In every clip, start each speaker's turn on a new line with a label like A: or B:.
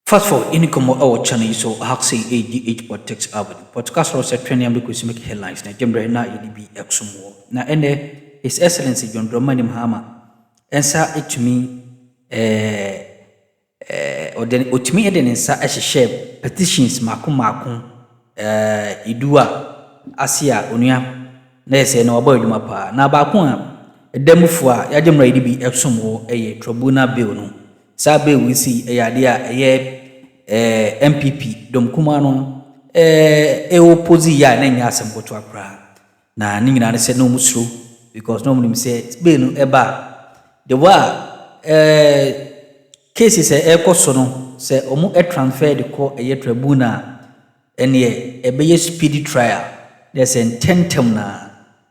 A: Fast forward, in our channel, so Haxi ADH Politics Avenue. Podcast also training because make headlines. Na Jembre na EDB Exumo. Na ene His Excellency John Dramani Mahama. Ensa etumi odeni otumi eden ensa share petitions makun idua asia onua na ese na oba eduma pa na ba ko a edamufo a ya Jembre EDB Exumo Tribunal bill no. Sabe we see ade a NPP domkuma no opposi ya na nya asem boto akra na nyina ne se no musro because no mnim se be no eba the wa cases ekoso no se omu transfer the call tribunal ene ebeye speedy trial there's intentem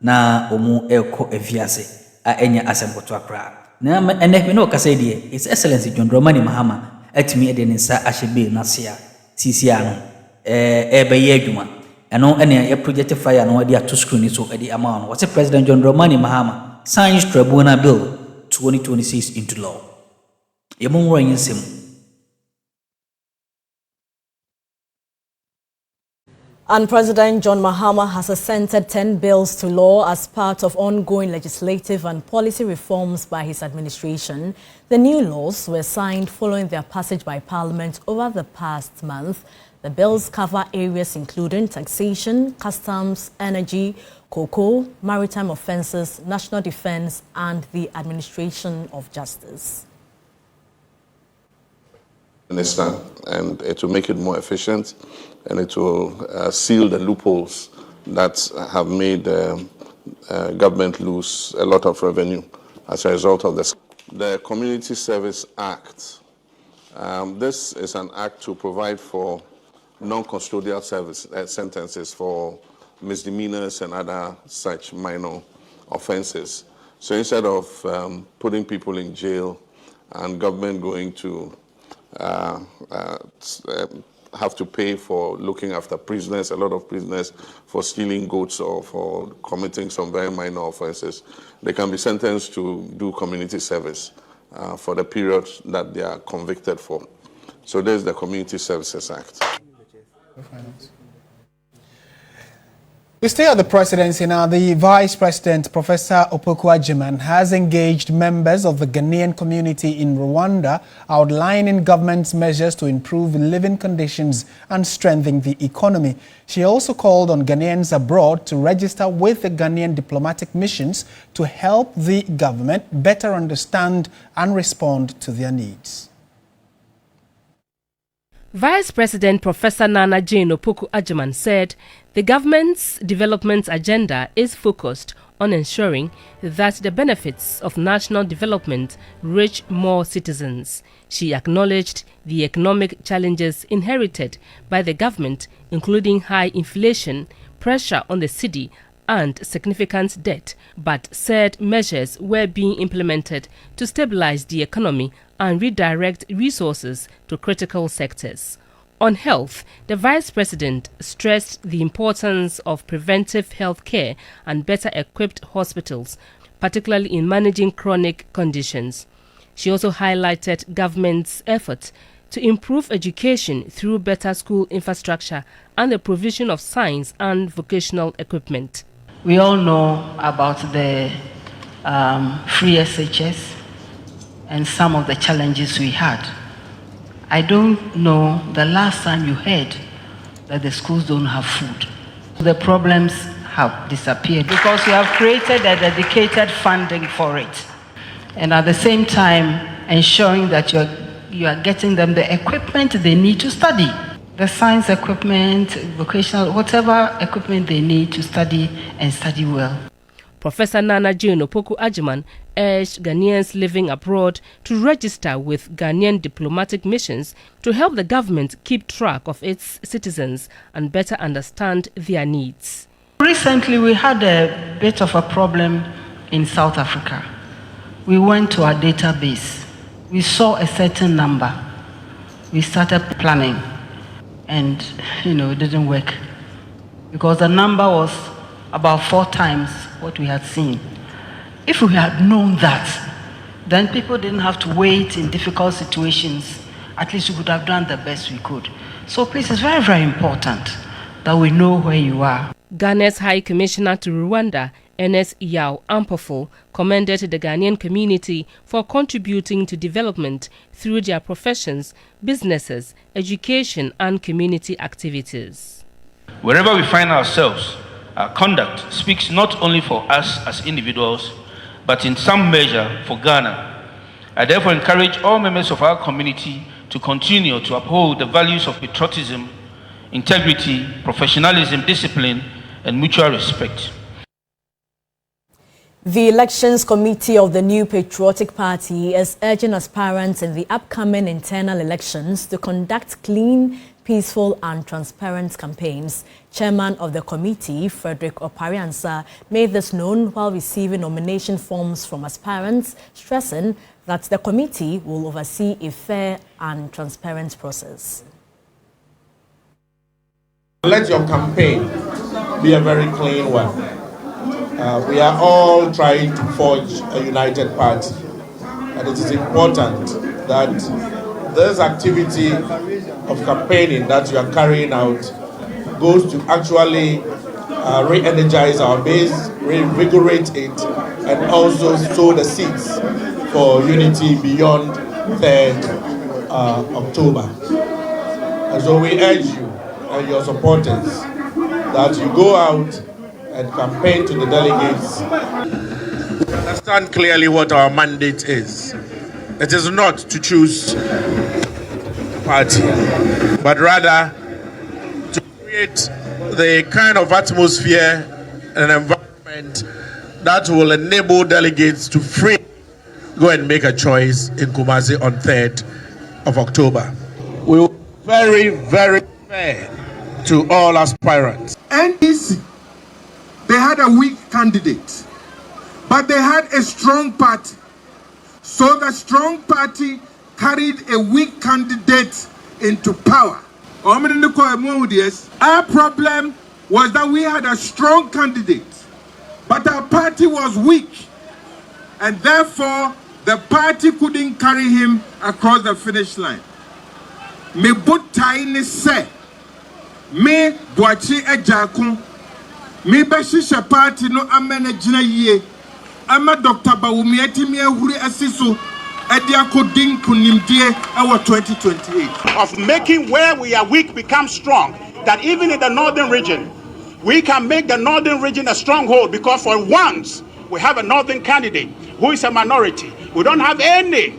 A: na omu eko eviase a enya asem boto akra na ene me no kasa die His Excellency John Dramani Mahama atimi ede ne nsa ahyebe nasia sisia no ebeye adwuma eno ene ye project fire no ade ato screen so ade ama no what's President John Dramani Mahama signs Tribunal Bill 2026 into law yemonwo yinsem.
B: And President John Mahama has assented 10 bills to law as part of ongoing legislative and policy reforms by his administration. The new laws were signed following their passage by Parliament over the past month. The bills cover areas including taxation, customs, energy, cocoa, maritime offences, national defence and the administration of justice.
C: Minister, and it will make it more efficient, and it will seal the loopholes that have made government lose a lot of revenue as a result of this. The Community Service Act. This is an act to provide for non-custodial service sentences for misdemeanors and other such minor offenses. So instead of putting people in jail and government going to have to pay for looking after prisoners, a lot of prisoners, for stealing goods or for committing some very minor offenses, they can be sentenced to do community service for the period that they are convicted for. So there's the Community Services Act.
D: We stay at the presidency now. The Vice President, Professor Opoku Agyeman, has engaged members of the Ghanaian community in Rwanda, outlining government's measures to improve living conditions and strengthen the economy. She also called on Ghanaians abroad to register with the Ghanaian diplomatic missions to help the government better understand and respond to their needs.
E: Vice President Professor Nana Jane Opoku Agyeman said the government's development agenda is focused on ensuring that the benefits of national development reach more citizens. She acknowledged the economic challenges inherited by the government, including high inflation, pressure on the cedi, and significant debt, but said measures were being implemented to stabilize the economy and redirect resources to critical sectors. On health, the Vice President stressed the importance of preventive health care and better equipped hospitals, particularly in managing chronic conditions. She also highlighted government's efforts to improve education through better school infrastructure and the provision of science and vocational equipment.
F: We all know about the free SHS and some of the challenges we had. I don't know the last time you heard that the schools don't have food. The problems have disappeared because we have created a dedicated funding for it. And at the same time, ensuring that you are getting them the equipment they need to study. The science equipment, vocational, whatever equipment they need to study and study well.
E: Professor Nana Jane Opoku Agyeman urged Ghanaians living abroad to register with Ghanaian diplomatic missions to help the government keep track of its citizens and better understand their needs.
F: Recently, we had a bit of a problem in South Africa. We went to our database. We saw a certain number. We started planning. And, it didn't work because the number was about 4 times what we had seen. If we had known that, then people didn't have to wait in difficult situations at least we could have done the best we could. So please, it's very, very important that we know where you are.
E: Ghana's High Commissioner to Rwanda, Ernest Yao Ampofo, commended the Ghanaian community for contributing to development through their professions, businesses, education and community activities.
G: Wherever we find ourselves, our conduct speaks not only for us as individuals, but in some measure for Ghana. I therefore encourage all members of our community to continue to uphold the values of patriotism, integrity, professionalism, discipline, and mutual respect.
B: The Elections Committee of the New Patriotic Party is urging aspirants in the upcoming internal elections to conduct clean, peaceful and transparent campaigns. Chairman of the committee, Frederick Opariansa, made this known while receiving nomination forms from aspirants, stressing that the committee will oversee a fair and transparent process.
H: Let your campaign be a very clean one. We are all trying to forge a united party, and it is important that this activity of campaigning that you are carrying out goes to actually re-energize our base, reinvigorate it, and also sow the seeds for unity beyond 3rd October. And so we urge you and your supporters that you go out and campaign to the delegates. Understand clearly what our mandate is. It is not to choose a party, but rather to create the kind of atmosphere and environment that will enable delegates to free go and make a choice in Kumasi on 3rd of October. We will be very, very fair to all aspirants.
I: NPP, they had a weak candidate, but they had a strong party. So the strong party carried a weak candidate into power. Our problem was that we had a strong candidate, but our party was weak, and therefore the party couldn't carry him across the finish line. Me botaini se, me boachi ejakun, me beshisha party no amene jina ye, ama Dr. Bawumi etimi ehuri asiso, ediako din kunimdie our 2028.
J: Of making where we are weak become strong, that even in the northern region, we can make the northern region a stronghold, because for once we have a northern candidate who is a minority. We don't have any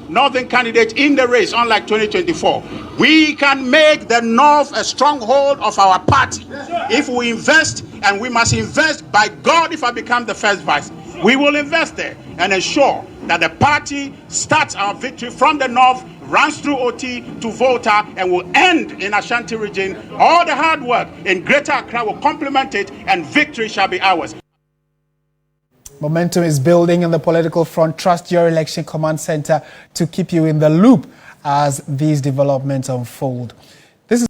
J: northern candidate in the race, unlike 2024. We can make the north a stronghold of our party if we invest, and we must invest by God. If I become the first vice, we will invest there and ensure that the party starts our victory from the north, runs through OT to Volta, and will end in Ashanti region. All the hard work in Greater Accra will complement it, and victory shall be ours.
D: Momentum is building in the political front. Trust your election command center to keep you in the loop as these developments unfold. This is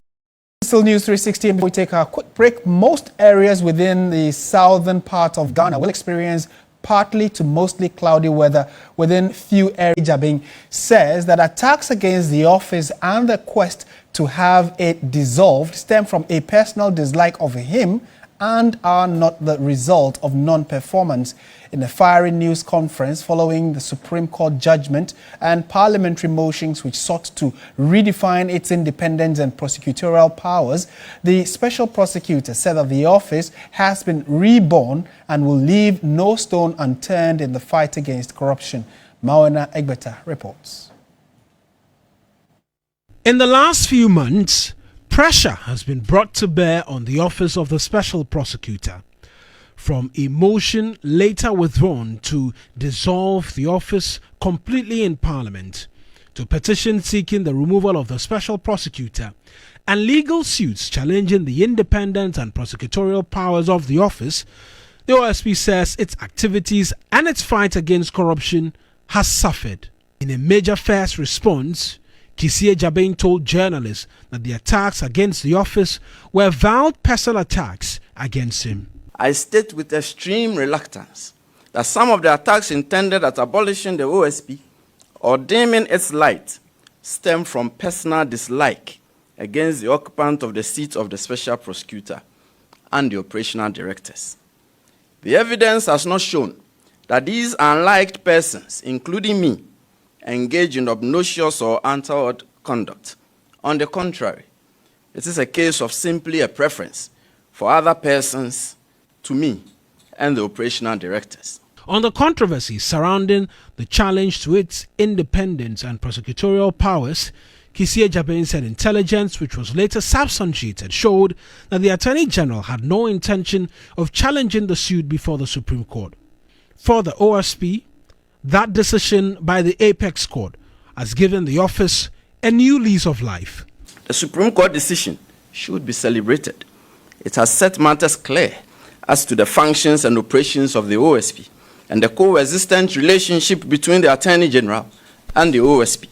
D: still News 360. Before we take a quick break, most areas within the southern part of Ghana will experience partly to mostly cloudy weather within few areas. Jabing says that attacks against the office and the quest to have it dissolved stem from a personal dislike of him and are not the result of non-performance. In a fiery news conference following the Supreme Court judgment and parliamentary motions which sought to redefine its independence and prosecutorial powers, the special prosecutor said that the office has been reborn and will leave no stone unturned in the fight against corruption. Mawana Egbeta reports.
K: In the last few months, pressure has been brought to bear on the office of the special prosecutor. From a motion later withdrawn to dissolve the office completely in Parliament, to petition seeking the removal of the special prosecutor, and legal suits challenging the independence and prosecutorial powers of the office, the OSP says its activities and its fight against corruption has suffered. In a major first response, Kisie Jabane told journalists that the attacks against the office were vowed personal attacks against him.
L: I state with extreme reluctance that some of the attacks intended at abolishing the OSP or dimming its light stem from personal dislike against the occupant of the seat of the special prosecutor and the operational directors. The evidence has not shown that these unliked persons, including me, engage in obnoxious or untoward conduct. On the contrary, it is a case of simply a preference for other persons to me and the operational directors.
K: On the controversy surrounding the challenge to its independence and prosecutorial powers, Kisie Jabin said intelligence, which was later substantiated, showed that the Attorney General had no intention of challenging the suit before the Supreme Court. For the OSP, that decision by the Apex Court has given the office a new lease of life.
L: The Supreme Court decision should be celebrated. It has set matters clear as to the functions and operations of the OSP and the coexistent relationship between the Attorney General and the OSP.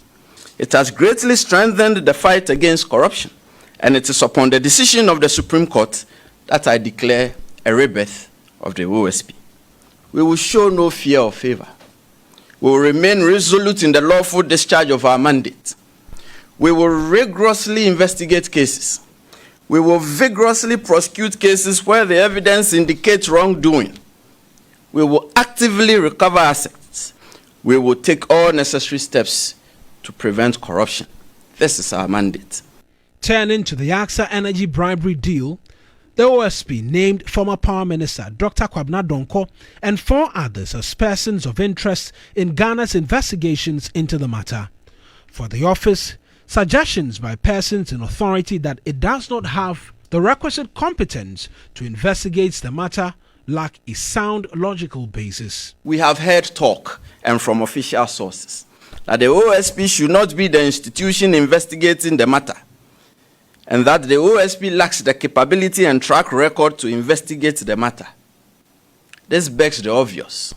L: It has greatly strengthened the fight against corruption, and it is upon the decision of the Supreme Court that I declare a rebirth of the OSP. We will show no fear or favor. We will remain resolute in the lawful discharge of our mandate. We will rigorously investigate cases. We will vigorously prosecute cases where the evidence indicates wrongdoing. We will actively recover assets. We will take all necessary steps to prevent corruption. This is our mandate.
K: Turning to the AXA energy bribery deal, the OSP named former Power Minister Dr. Kwabena Donkor and 4 others as persons of interest in Ghana's investigations into the matter. For the office, suggestions by persons in authority that it does not have the requisite competence to investigate the matter lack a sound logical basis.
L: We have heard talk, and from official sources, that the OSP should not be the institution investigating the matter, and that the OSP lacks the capability and track record to investigate the matter. This begs the obvious.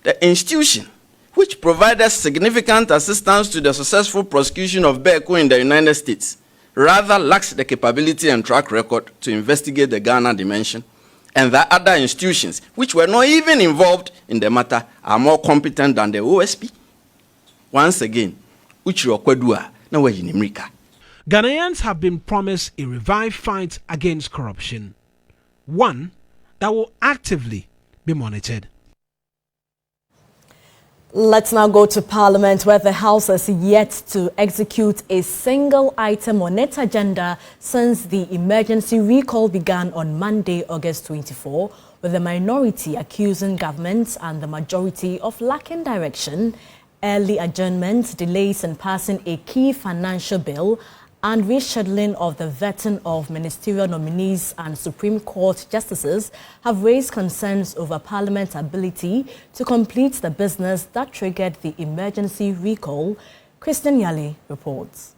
L: The institution, which provided significant assistance to the successful prosecution of Beko in the United States, rather lacks the capability and track record to investigate the Ghana dimension, and that other institutions, which were not even involved in the matter, are more competent than the OSP. Once again,
K: Ghanaians have been promised a revived fight against corruption, one that will actively be monitored.
B: Let's now go to Parliament, where the House has yet to execute a single item on its agenda since the emergency recall began on Monday, August 24, with the minority accusing government and the majority of lacking direction, early adjournment, delays in passing a key financial bill, and rescheduling of the vetting of ministerial nominees and Supreme Court justices have raised concerns over Parliament's ability to complete the business that triggered the emergency recall. Christian Yali reports.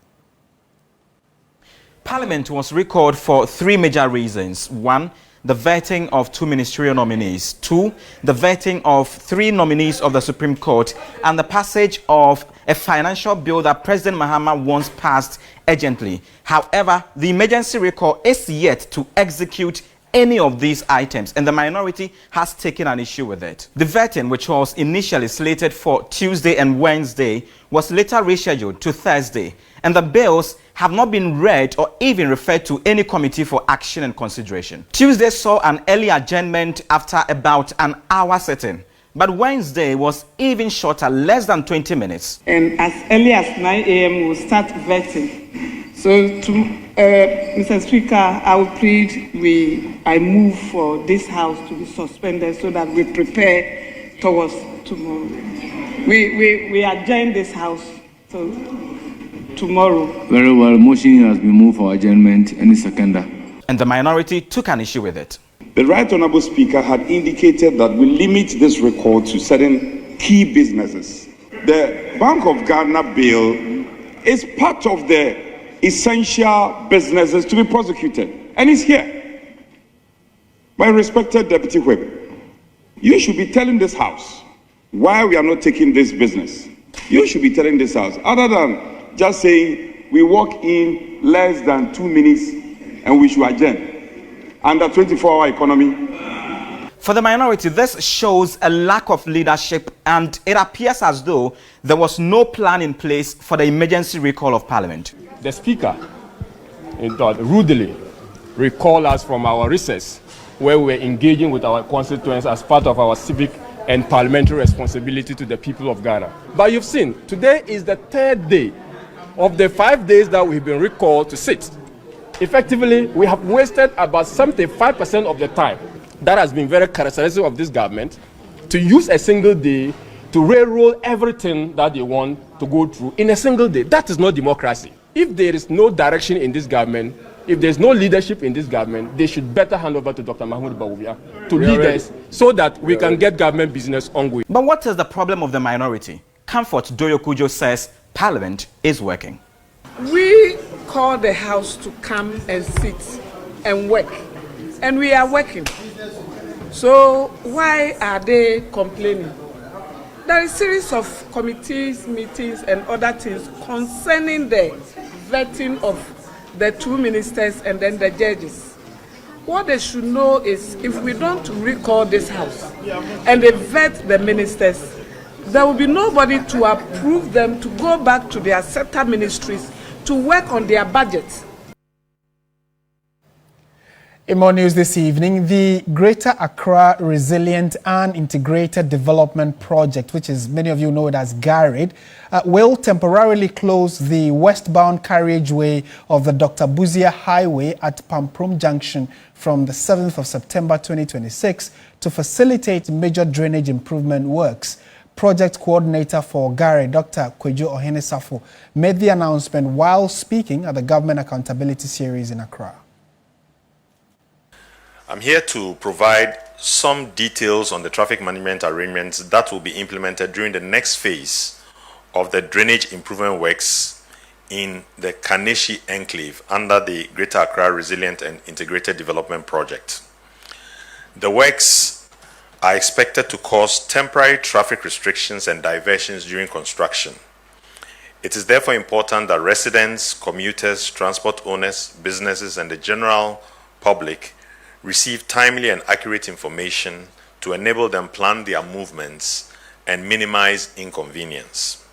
M: Parliament was recalled for 3 major reasons. 1, the vetting of 2 ministerial nominees. 2, the vetting of 3 nominees of the Supreme Court, and the passage of a financial bill that President Mahama wants passed urgently. However, the emergency recall is yet to execute any of these items, and the minority has taken an issue with it. The vetting, which was initially slated for Tuesday and Wednesday, was later rescheduled to Thursday, and the bills have not been read or even referred to any committee for action and consideration. Tuesday saw an early adjournment after about an hour sitting, but Wednesday was even shorter, less than 20 minutes.
N: And as early as 9 a.m. we'll start vetting. So, Mr. Speaker, I will plead I move for this House to be suspended so that we prepare towards tomorrow. We adjourn this House tomorrow.
O: Very well. Motion has been moved for adjournment. Any seconder?
M: And the minority took an issue with it.
P: The Right Honourable Speaker had indicated that we limit this recall to certain key businesses. The Bank of Ghana bill is part of the essential businesses to be prosecuted, and it's here. My respected Deputy Whip, you should be telling this House why we are not taking this business. You should be telling this House, other than just saying we walk in less than 2 minutes and we should adjourn under 24-hour economy.
M: For the minority, this shows a lack of leadership, and it appears as though there was no plan in place for the emergency recall of Parliament.
Q: The Speaker rudely recalled us from our recess, where we were engaging with our constituents as part of our civic and parliamentary responsibility to the people of Ghana. But you've seen, today is the third day of the 5 days that we've been recalled to sit. Effectively, we have wasted about 75% of the time. That has been very characteristic of this government, to use a single day to railroad everything that they want to go through in a single day. That is not democracy. If there is no direction in this government, if there's no leadership in this government, they should better hand over to Dr. Mahmoud Bawumia to lead us so that we can get government business ongoing.
M: But what is the problem of the minority? Comfort Doyokujo says Parliament is working.
N: We call the House to come and sit and work, and we are working. So why are they complaining? There is a series of committees, meetings, and other things concerning the vetting of the two ministers and then the judges. What they should know is, if we don't recall this House and they vet the ministers, there will be nobody to approve them to go back to their sector ministries to work on their budgets.
D: In more news this evening, the Greater Accra Resilient and Integrated Development Project, which is many of you know it as GARID, will temporarily close the westbound carriageway of the Dr. Buzia Highway at Pamprum Junction from the 7th of September 2026 to facilitate major drainage improvement works. Project coordinator for GARID, Dr. Kwejo Ohenesafo, made the announcement while speaking at the Government Accountability Series in Accra.
R: I'm here to provide some details on the traffic management arrangements that will be implemented during the next phase of the drainage improvement works in the Kaneshi Enclave under the Greater Accra Resilient and Integrated Development Project. The works are expected to cause temporary traffic restrictions and diversions during construction. It is therefore important that residents, commuters, transport owners, businesses, and the general public receive timely and accurate information to enable them plan their movements and minimize inconvenience.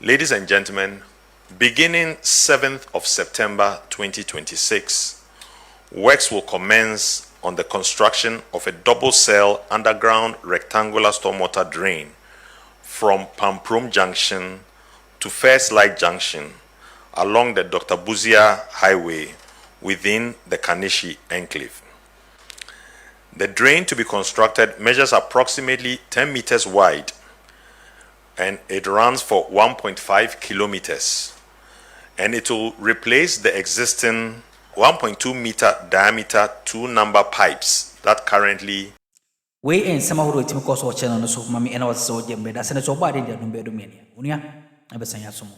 R: Ladies and gentlemen, beginning 7th of September 2026, works will commence on the construction of a double-cell underground rectangular stormwater drain from Pamprum Junction to First Light Junction along the Dr. Buzia Highway within the Kaneshi Enclave. The drain to be constructed measures approximately 10 meters wide and it runs for 1.5 kilometers, and it will replace the existing 1.2 meter diameter 2-number pipes that currently
A: we in some of the channel so mami and also jembe da sene so bad in the number do many unia abesanya sumo